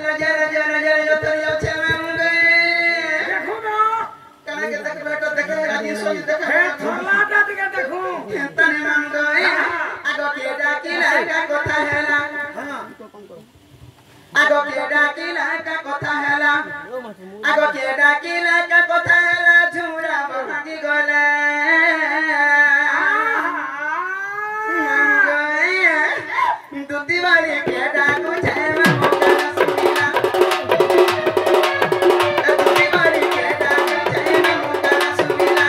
राजा राजा राजा राजा तेरी अच्छे में मुझे देखो ना कहने के तक बेटा देखे राजी सोच देखे हे छोला दाद के देखो तने मांग गए आगो के डाकी लगा कथा हैला आगो के डाकी लगा कथा हैला आगो के डाकी लगा कथा हैला झुरा भागी गले दूती वाली के डाकू छे में मोटा सुनीला दूती वाली के डाकू छे में मोटा सुनीला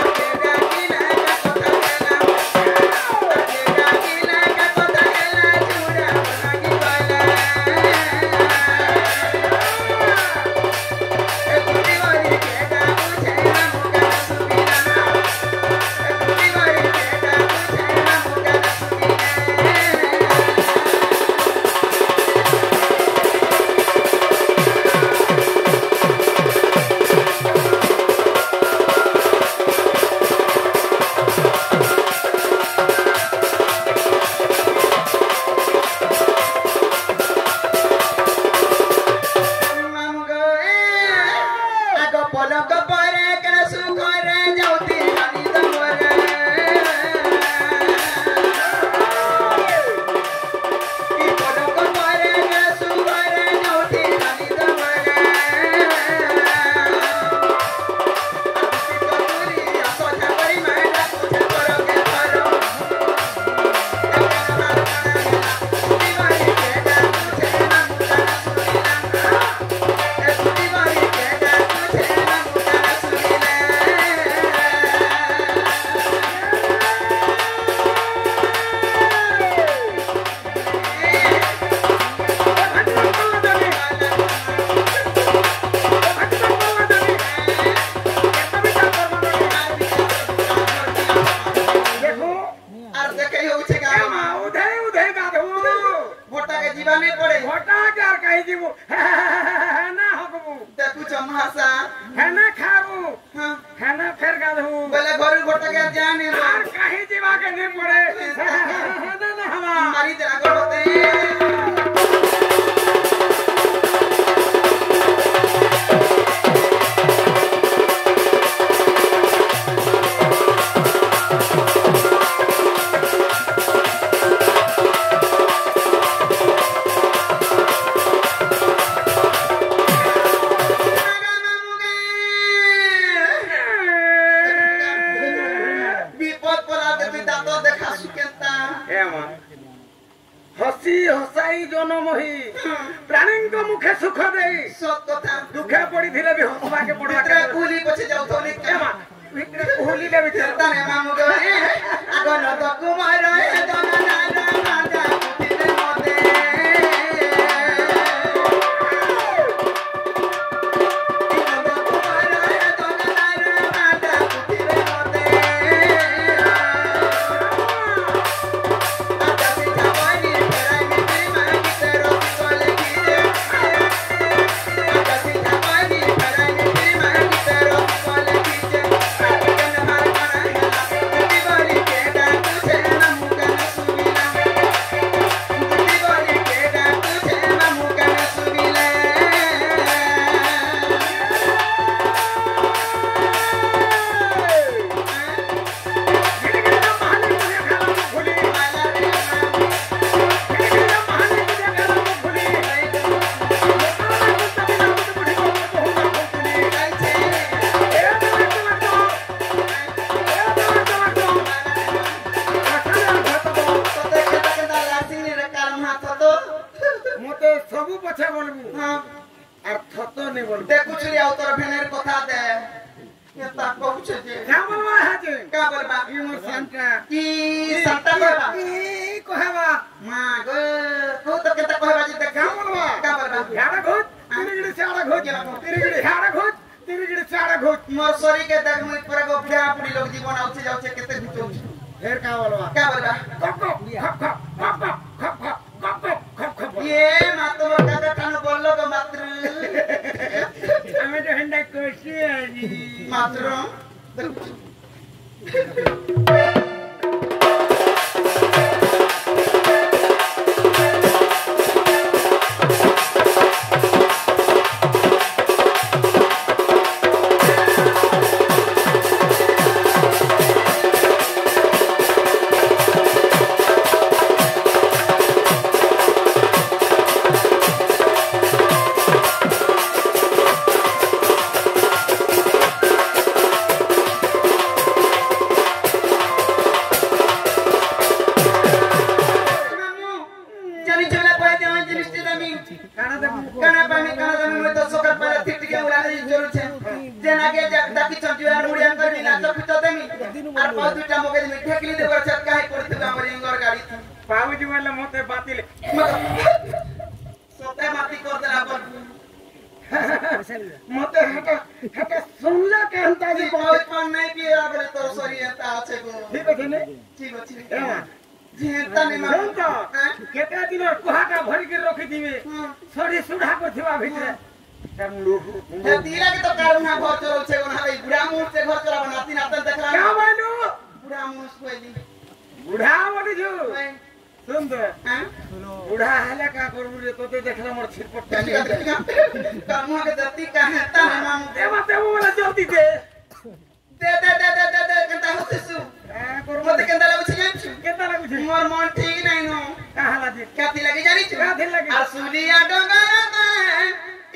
आगे डाकी लगा कथा हैला आगे डाकी लगा कथा हैला झुरा भागी गले दूती वाली के डाकू छे में मोटा सुनीला दूती वाली के डाकू छे में मोटा हसी हसाई जनमही प्राणी मुखे सुख दे दुखे पड़ी भी हसवा के पड़ा कुली पछे जाऊ थोली केमा कुली ले भी तने मामू गए आगो न तो कुमार है दमना राजा कुतिरे मोते मोरसरी के देख मुई पर गो फिरा पुड़ी लोग जीवन आउचे जाउचे केते भिचो फेर का बोलवा खप ये मातो दादा कान बोललो गो मात्र हमें तो हंडा कोसी आजी मात्र कोई देव जिनिसटी दमी काना दे काना पामी काना दमी मैं तो सकाळ पाला तिटके उला दे जरूर छे जेना के दाकी चंटिया मुड़िया करबी ना तो पितो देमी আর পাউ দুইটা মগে দেমি ঠেকলি দেব চট কাই করতে আমার ইঙ্গর গাড়ি पावजी वाला मोते बातिल सोते माती कर देला पर मोते हटा हटा सुनला के हंता जी बहुत पान नहीं पिया बले तोर सरी एता আছে गो ठीक है ने ठीक ଅଛି एमा जेता ने मार तो केटा दिन कुहाटा भरी के रखी दिबे सरी सुढ़ा को थिवा भितरे तम लोग हे तीरा के तो कारुना घर चलल छे कोन हाले बुढ़ा मुंह से घर चला बनाती नातन देखला क्या बालू बुढ़ा मुंह कोइली बुढ़ा बोली छु सुन दे हां बुढ़ा हले का करबू रे तो देखला मोर छिरपट कामुआ के दती का है ता माम देवा देवा वाला जल्दी दे दे केता होतिसु करबू मते केता लागु छै जानछु केता लागु छै मोर मन ठीक नै नो कहाला जी काती लागि जानि छु काती लागि आसुलिया डगर त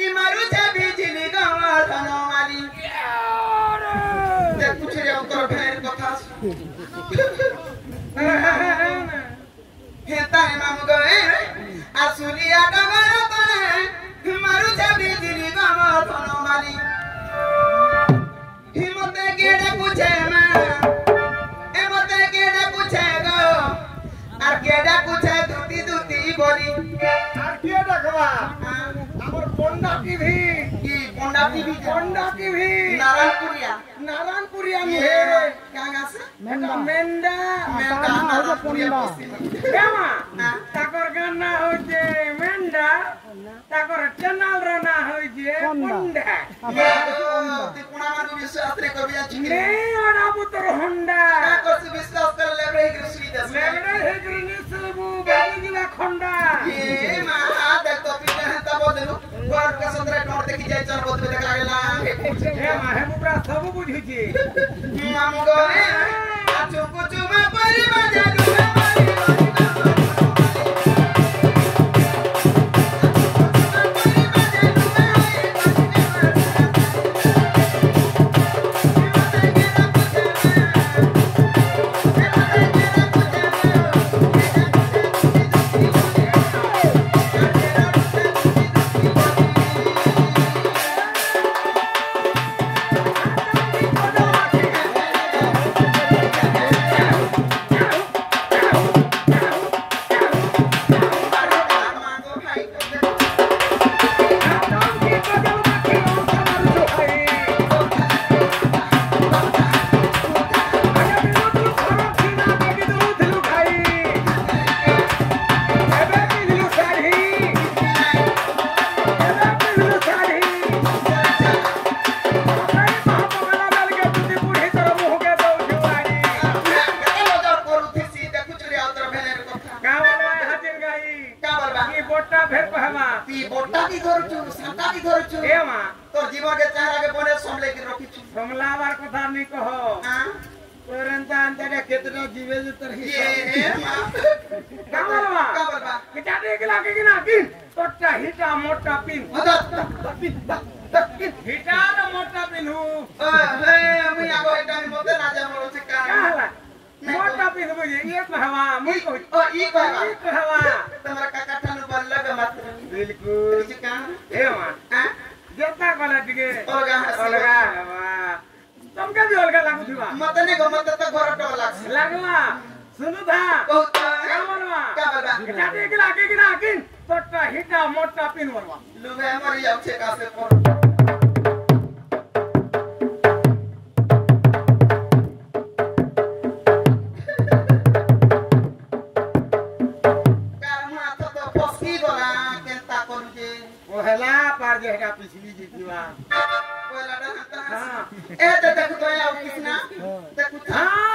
इ मारु छै बिजली गवा धनो माली दे कुछ रे ओकर फेर कथा हे ताए माम गए आसुलिया डगर त मारु छै बिजली गवा धनो माली हिमते केडा पूछे मा ए मते केडा पूछे गो आर केडा पूछे दुती दुती बोली আর কে দেখবা আমার পন্ডা টিভি की कोंडा टीवी পন্ডা টিভি नारायणपुरिया नारायणपुरिया हे में क्या गास मेंडा मेंदा नारायणपुरिया बस्ती केमा ताकर गाना होजे मेंडा ताकर चैनल रो ना होजे पन्डा पुणा मानु विश्वास रे कबिया छिके ने ओना पुत्र होंडा का कोस विश्वास कर लेबरे कृष्ण दस लेबड़े हे ग्रीनी सबु बागीला खंडा ए मा देख तो पिता है तब देलु घर के संदरे टोर देखि जाय चर बोत देख लागला हे माहे पुरा सब बुझिछि मामू गए आचु कुचु में परिवा जालू तो जीवन के चेहरा के बने समले के रखी छु समलावार कथा नहीं कहो हां परंतु अंतरे कितना जीवे जे तरही ये कामलवा का बोलबा किटा देख लागे कि ना कि तोटा हिटा मोटा पिन हिटा न मोटा पिन हूं हे मुई आगो हिटा में मोते ना जा मोरो से का काला मोटा पिन मुझे एक हवा मुई को ओ ई कहवा एक हवा तमरा काका ठानु बन लगे मत बिल्कुल जी का ए मां हां जेता कोला टिके अलगा अलगा वाह तुमके भी अलगा लागु थिबा मत ने गो मत तो घर टो लाग लागवा सुनु था बहुत कामलवा का बोलबा किटा देख लागे कि ना कि तोटा हिटा मोटा पिन वरवा लुबे मर जाऊ छे का से पर जेगा पिछली जीतीवा बोला रहता हां ए तो देखो तो आओ किसना देखो हां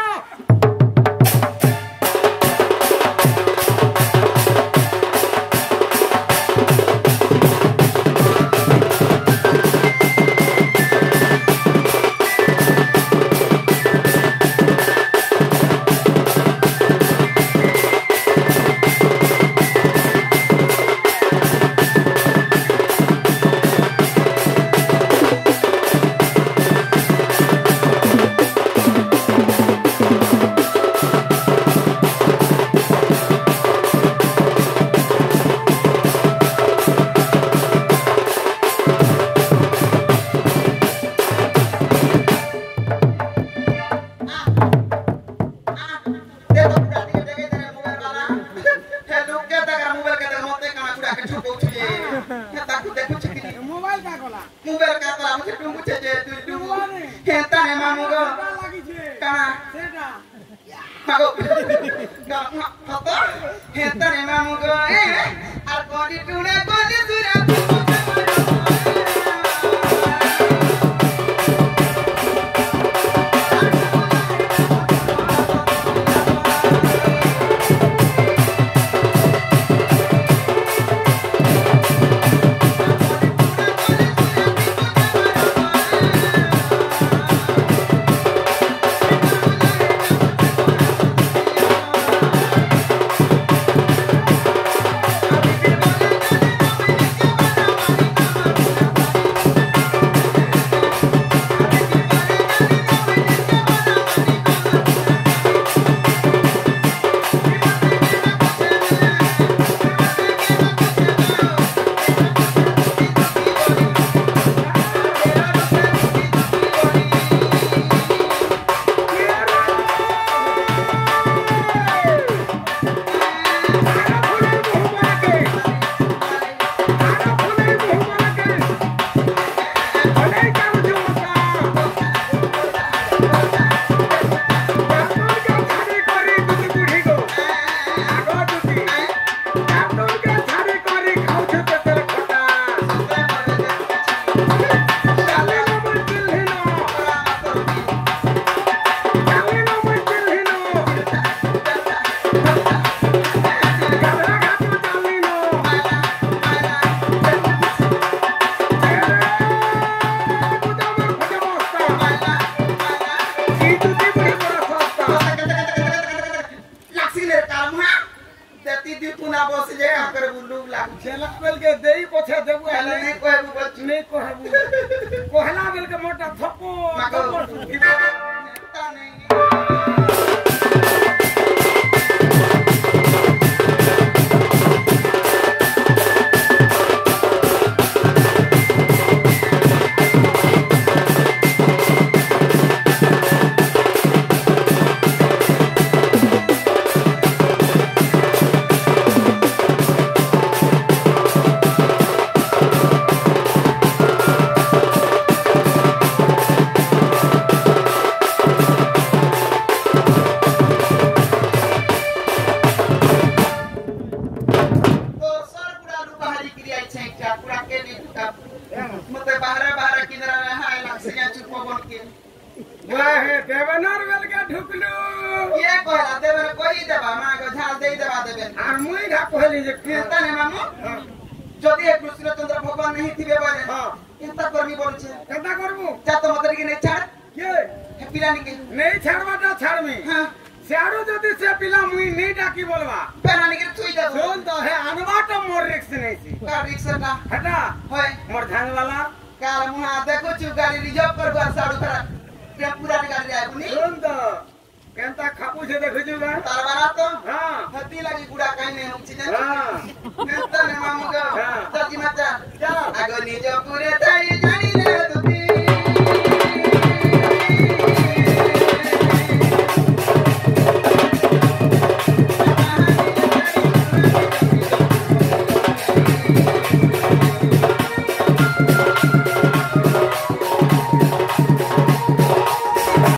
के छुपो छे हेता को देखु छकी मोबाइल का कला मुझे तुम पूछे जे तू हेता ने मामू गो लागी छे काना सेटा मागो हतो हेता ने मामू गो आर कोडी टुने कोडी सुरा कहला बेल के मोटा थप्पो देवनार बेल के ढुकलू ये कहला देबे कोई देबा मा को झाल देई देबा देबे आ मुई ढा कहली जे कीर्तन है मामू जदि एक कृष्णचंद्र भगवान नहीं थिबे बारे केता करबी बोलछे केता करबू जा तो मत के नहीं छाड़ के हे पिलानी के नहीं छाड़बाटा छाड़मी हां सियारो जदि से पिला मुई नहीं डाकी बोलबा पिलानी के छुई दे सुन तो है अनबाट मोर रिक्स नहीं छी का रिक्शा का हटा होय मोर धान वाला काल मुहा देखो छु गाड़ी रिजर्व करबा साडू खरा पे पूरा गाड़ी आय बुनी सुन तो केंता खापू छे देखु जुगा तारबारा तो हां हती लागी गुडा काई नहीं हम छी ना हां केता ने मामू का तजी मत जा आगो निज पुरे